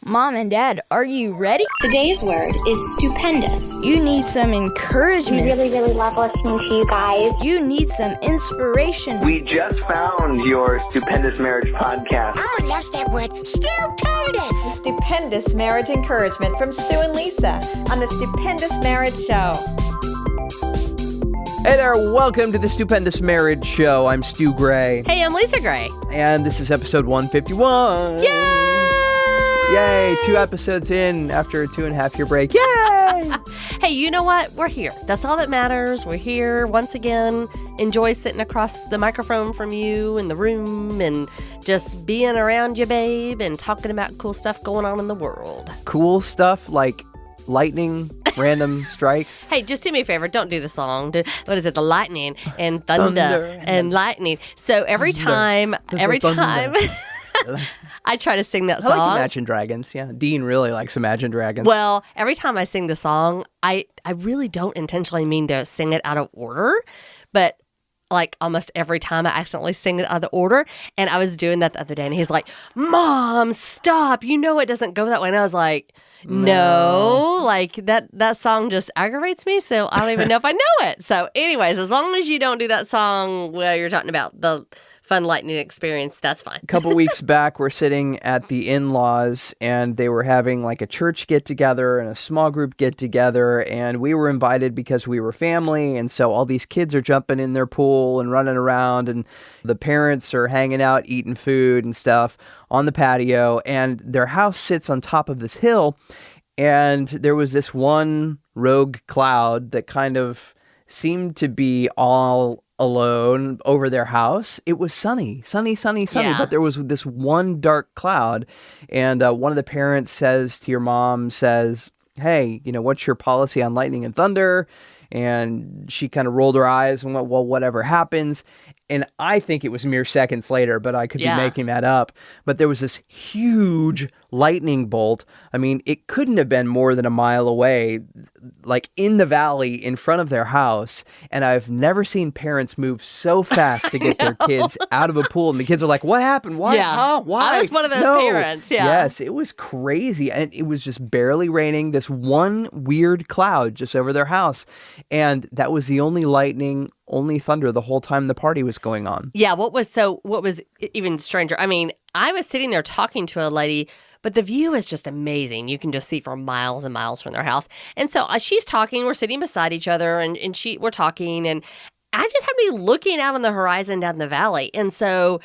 Mom and Dad, are you ready? Today's word is stupendous. You need some encouragement. We really love listening to you guys. You need some inspiration. We just found your Stupendous Marriage podcast. I love that word, stupendous. Stupendous marriage encouragement from Stu and Lisa on the Stupendous Marriage Show. Hey there, welcome to the Stupendous Marriage Show. I'm Stu Gray. Hey, I'm Lisa Gray. And this is episode 151. Yay! Yay! 2 episodes in after a 2.5-year break. Yay! Hey, you know what? We're here. That's all that matters. We're here once again. Enjoy sitting across the microphone from you in the room and just being around you, babe, and talking about cool stuff going on in the world. Cool stuff like lightning, random strikes. Hey, just do me a favor. Don't do the song. What is it? The lightning and thunder and lightning. So every time I try to sing that song. I like Imagine Dragons, yeah. Dean really likes Imagine Dragons. Well, every time I sing the song, I really don't intentionally mean to sing it out of order, but like almost every time I accidentally sing it out of order. And I was doing that the other day, and he's like, Mom, stop. You know it doesn't go that way. And I was like, no, like that song just aggravates me, so I don't even know if I know it. So anyways, as long as you don't do that song where you're talking about the fun lightning experience, that's fine. A couple weeks back, we're sitting at the in-laws, and they were having like a church get-together and a small group get-together, and we were invited because we were family, and so all these kids are jumping in their pool and running around, and the parents are hanging out, eating food and stuff on the patio, and their house sits on top of this hill, and there was this one rogue cloud that kind of seemed to be all alone over their house. It was sunny, Yeah. but there was this one dark cloud, and one of the parents says to your mom, hey, what's your policy on lightning and thunder? And she kind of rolled her eyes and went, well, whatever happens. And I think it was mere seconds later, but I could be making that up. But there was this huge lightning bolt. I mean, it couldn't have been more than a mile away, like in the valley in front of their house. And I've never seen parents move so fast to get their kids out of a pool. And the kids are like, what happened? Why? Yeah. Huh? Why? I was one of those parents. Yeah. Yes, it was crazy. And it was just barely raining. This one weird cloud just over their house. And that was the only lightning, only thunder the whole time the party was going on. Yeah, what was even stranger, I mean, I was sitting there talking to a lady, but the view is just amazing. You can just see for miles and miles from their house. And so she's talking, we're sitting beside each other, and we're talking, and I just have to be looking out on the horizon down the valley. And so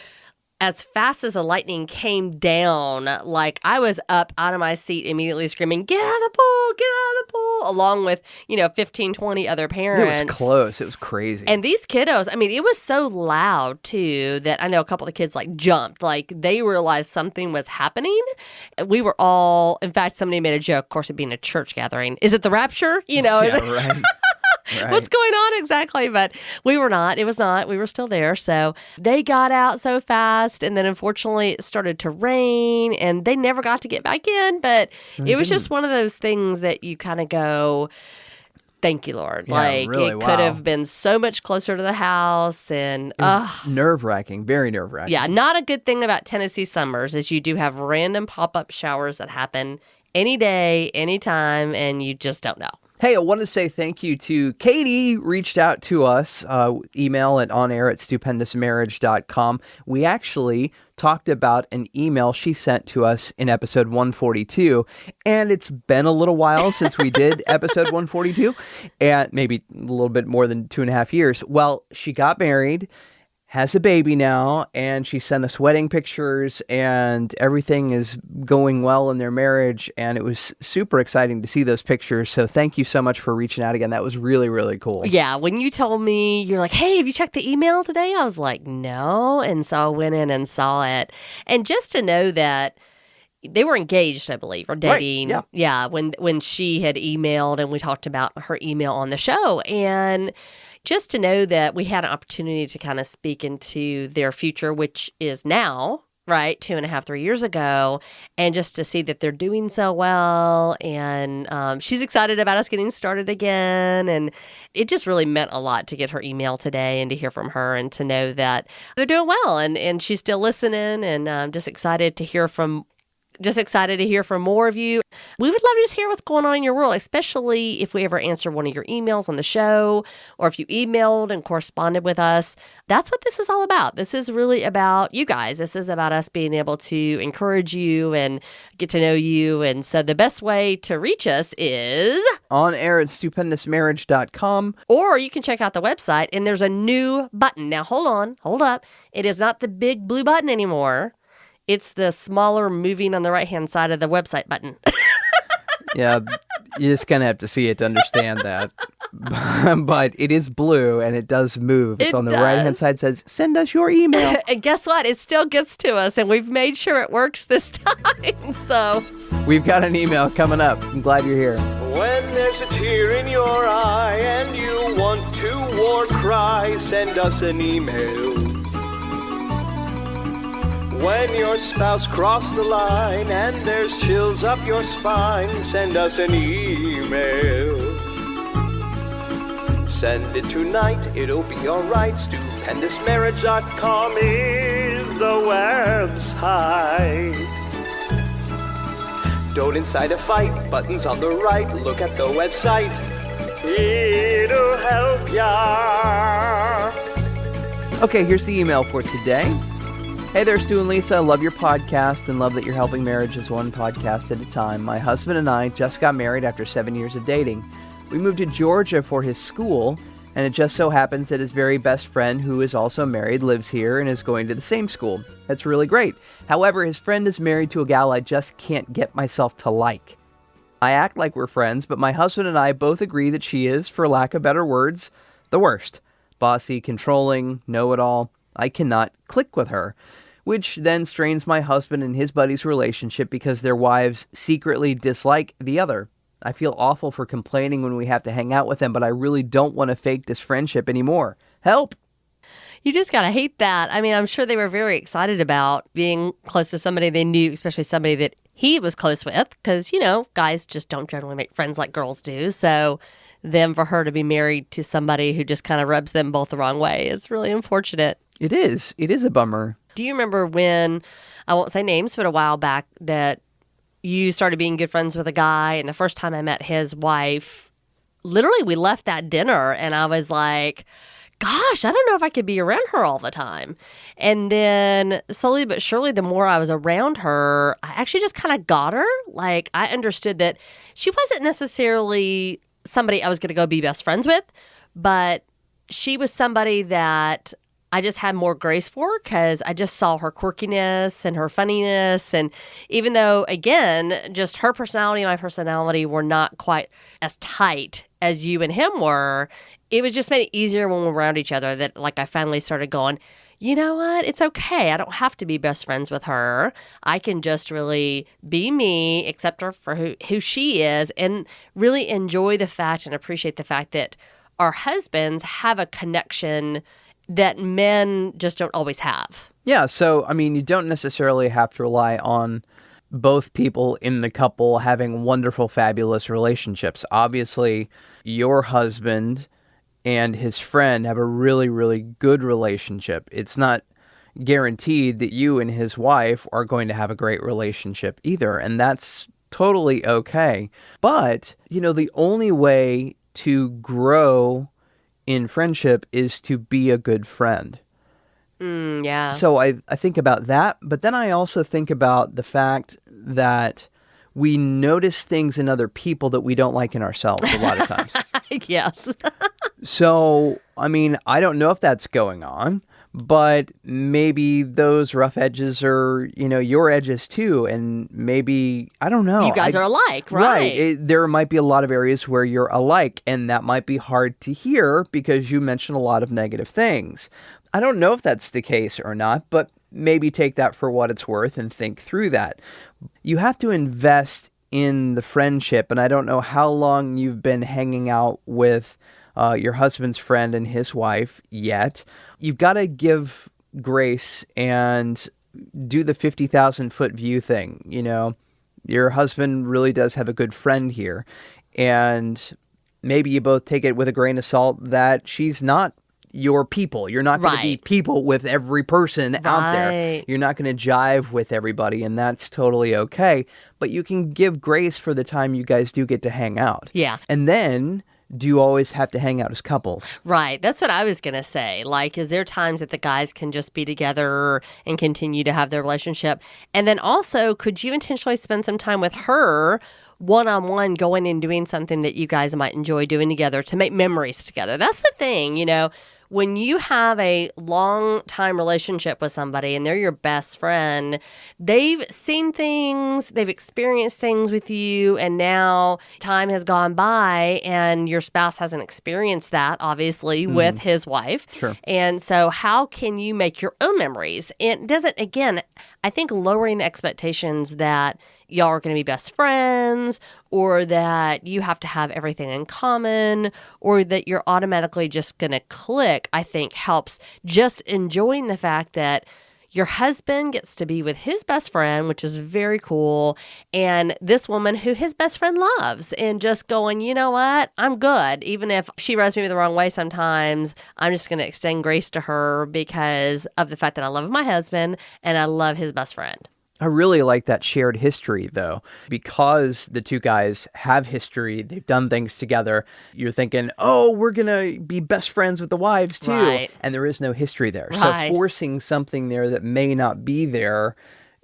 as fast as the lightning came down, like I was up out of my seat immediately screaming, get out of the pool, get out of the pool, along with, 15, 20 other parents. It was close. It was crazy. And these kiddos, I mean, it was so loud too that I know a couple of the kids like jumped, like they realized something was happening. We were all, in fact, somebody made a joke, of course, it being a church gathering. Is it the rapture? Yeah, right. Right. What's going on exactly? But we were not. It was not. We were still there. So they got out so fast. And then unfortunately it started to rain and they never got to get back in. But it was just one of those things that you kind of go, thank you, Lord. Yeah, like really, it could have been so much closer to the house. And nerve-wracking, very nerve-wracking. Yeah, not a good thing about Tennessee summers is you do have random pop-up showers that happen any day, anytime, and you just don't know. Hey, I want to say thank you to Katie, reached out to us, email at onair@stupendousmarriage.com. We actually talked about an email she sent to us in episode 142, and it's been a little while since we did episode 142, and maybe a little bit more than 2.5 years. Well, she got married, has a baby now, and she sent us wedding pictures, and everything is going well in their marriage, and it was super exciting to see those pictures. So thank you so much for reaching out again. That was really, really cool. Yeah, when you told me, you're like, hey, have you checked the email today? I was like, no. And so I went in and saw it. And just to know that they were engaged, I believe, or dating. Right, yeah, when she had emailed, and we talked about her email on the show. And just to know that we had an opportunity to kind of speak into their future, which is now, right, 2.5, 3 years ago, and just to see that they're doing so well, and she's excited about us getting started again, and it just really meant a lot to get her email today and to hear from her and to know that they're doing well, and she's still listening, and I'm just excited to hear from Just excited to hear from more of you. We would love to just hear what's going on in your world, especially if we ever answer one of your emails on the show or if you emailed and corresponded with us. That's what this is all about. This is really about you guys. This is about us being able to encourage you and get to know you. And so the best way to reach us is On air at stupendousmarriage.com. or you can check out the website and there's a new button. Now, hold up. It is not the big blue button anymore. It's the smaller moving on the right-hand side of the website button. Yeah, you're just going to have to see it to understand that. But it is blue and it does move. It's It on the does. right-hand side, says, send us your email. And guess what? It still gets to us, and we've made sure it works this time. So We've got an email coming up. I'm glad you're here. When there's a tear in your eye and you want to war cry, send us an email. When your spouse crossed the line and there's chills up your spine, send us an email. Send it tonight, it'll be alright. StupendousMarriage.com is the website. Don't incite a fight, buttons on the right. Look at the website, it'll help ya. Okay, here's the email for today. Hey there, Stu and Lisa. I love your podcast and love that you're helping marriages one podcast at a time. My husband and I just got married after 7 years of dating. We moved to Georgia for his school, and it just so happens that his very best friend, who is also married, lives here and is going to the same school. That's really great. However, his friend is married to a gal I just can't get myself to like. I act like we're friends, but my husband and I both agree that she is, for lack of better words, the worst. Bossy, controlling, know-it-all. I cannot click with her, which then strains my husband and his buddy's relationship because their wives secretly dislike the other. I feel awful for complaining when we have to hang out with them, but I really don't want to fake this friendship anymore. Help! you just got to hate that. I mean, I'm sure they were very excited about being close to somebody they knew, especially somebody that he was close with, because, you know, guys just don't generally make friends like girls do. So then for her to be married to somebody who just kind of rubs them both the wrong way is really unfortunate. It is. It is a bummer. Do you remember when, I won't say names, but a while back that you started being good friends with a guy, and the first time I met his wife, literally we left that dinner and I was like, gosh, I don't know if I could be around her all the time. And then slowly but surely, the more I was around her, I actually just kind of got her. Like, I understood that she wasn't necessarily somebody I was going to go be best friends with, but she was somebody that I just had more grace for because I just saw her quirkiness and her funniness. And even though, again, just her personality and my personality were not quite as tight as you and him were, it was just made it easier when we were around each other that, like, I finally started going, you know what? It's okay. I don't have to be best friends with her. I can just really be me, accept her for who she is, and really enjoy the fact and appreciate the fact that our husbands have a connection that men just don't always have. Yeah, so, I mean, you don't necessarily have to rely on both people in the couple having wonderful, fabulous relationships. Obviously, your husband and his friend have a really, really good relationship. It's not guaranteed that you and his wife are going to have a great relationship either, and that's totally okay. But, you know, the only way to grow in friendship is to be a good friend. Yeah. So I think about that, but then I also think about the fact that we notice things in other people that we don't like in ourselves a lot of times. Yes. So, I mean, I don't know if that's going on, but maybe those rough edges are, you know, your edges too. And maybe, I don't know. You guys are alike, right? There might be a lot of areas where you're alike, and that might be hard to hear because you mention a lot of negative things. I don't know if that's the case or not, but maybe take that for what it's worth and think through that. You have to invest in the friendship, and I don't know how long you've been hanging out with your husband's friend and his wife yet. You've got to give grace and do the 50,000-foot view thing. You know, your husband really does have a good friend here, and maybe you both take it with a grain of salt that she's not your people. You're not going to be Right. people with every person out there. Right. You're not going to jive with everybody, and that's totally okay. But you can give grace for the time you guys do get to hang out. Yeah. And then, do you always have to hang out as couples? Right. That's what I was going to say. Like, is there times that the guys can just be together and continue to have their relationship? And then also, could you intentionally spend some time with her one-on-one, going and doing something that you guys might enjoy doing together to make memories together? That's the thing, you know. When you have a long-time relationship with somebody and they're your best friend, they've seen things, they've experienced things with you, and now time has gone by and your spouse hasn't experienced that, obviously, with his wife. Sure. And so how can you make your own memories? It doesn't, again, I think lowering the expectations that y'all are going to be best friends, or that you have to have everything in common, or that you're automatically just going to click, I think helps just enjoying the fact that your husband gets to be with his best friend, which is very cool, and this woman who his best friend loves, and just going, you know what, I'm good. Even if she rubs me the wrong way sometimes, I'm just going to extend grace to her because of the fact that I love my husband and I love his best friend. I really like that shared history, though, because the two guys have history. They've done things together. You're thinking, oh, we're going to be best friends with the wives, too. Right. And there is no history there. Right. So forcing something there that may not be there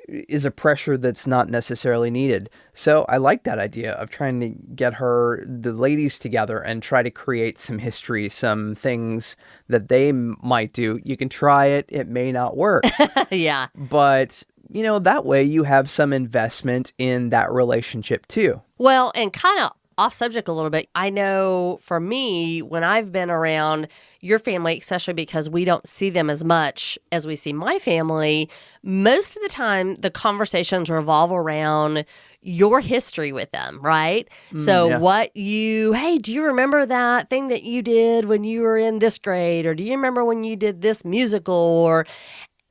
is a pressure that's not necessarily needed. So I like that idea of trying to get the ladies together and try to create some history, some things that they might do. You can try it. It may not work. Yeah. But that way you have some investment in that relationship too. Well, and kind of off subject a little bit, I know for me, when I've been around your family, especially because we don't see them as much as we see my family, most of the time the conversations revolve around your history with them, right? So yeah. hey, do you remember that thing that you did when you were in this grade? Or do you remember when you did this musical?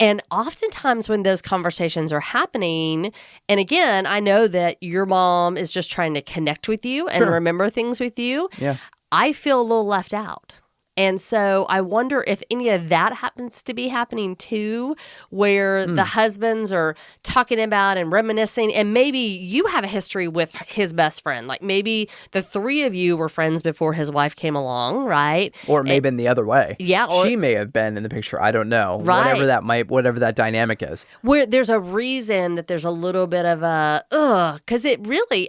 And oftentimes when those conversations are happening, and again, I know that your mom is just trying to connect with you and remember things with you. Yeah. I feel a little left out. And so I wonder if any of that happens to be happening too, where the husbands are talking about and reminiscing, and maybe you have a history with his best friend. Like maybe the three of you were friends before his wife came along, right? Or maybe in the other way. Yeah. She may have been in the picture. I don't know. Right. Whatever that dynamic is. Where there's a reason that there's a little bit of a, because it really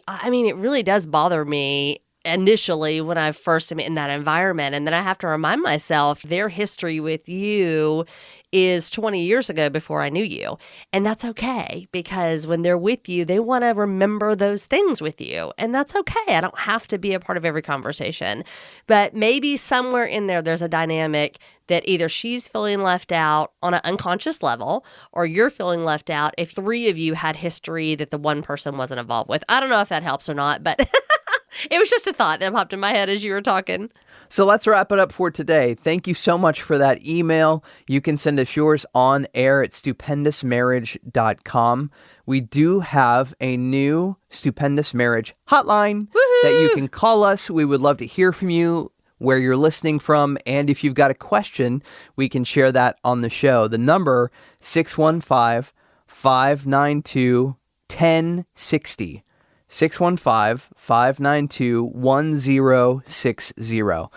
does bother me initially when I first am in that environment. And then I have to remind myself their history with you is 20 years ago before I knew you. And that's okay, because when they're with you, they want to remember those things with you. And that's okay. I don't have to be a part of every conversation. But maybe somewhere in there's a dynamic that either she's feeling left out on an unconscious level, or you're feeling left out if three of you had history that the one person wasn't involved with. I don't know if that helps or not, but it was just a thought that popped in my head as you were talking. So let's wrap it up for today. Thank you so much for that email. You can send us yours on air at stupendousmarriage.com. We do have a new Stupendous Marriage hotline that you can call us. We would love to hear from you, where you're listening from, and if you've got a question, we can share that on the show. The number, 615-592-1060. 615-592-1060.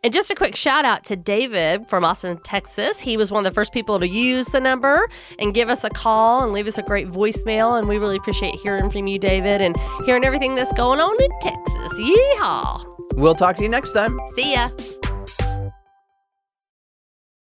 And just a quick shout out to David from Austin, Texas. He was one of the first people to use the number and give us a call and leave us a great voicemail. And we really appreciate hearing from you, David, and hearing everything that's going on in Texas. Yeehaw! We'll talk to you next time. See ya.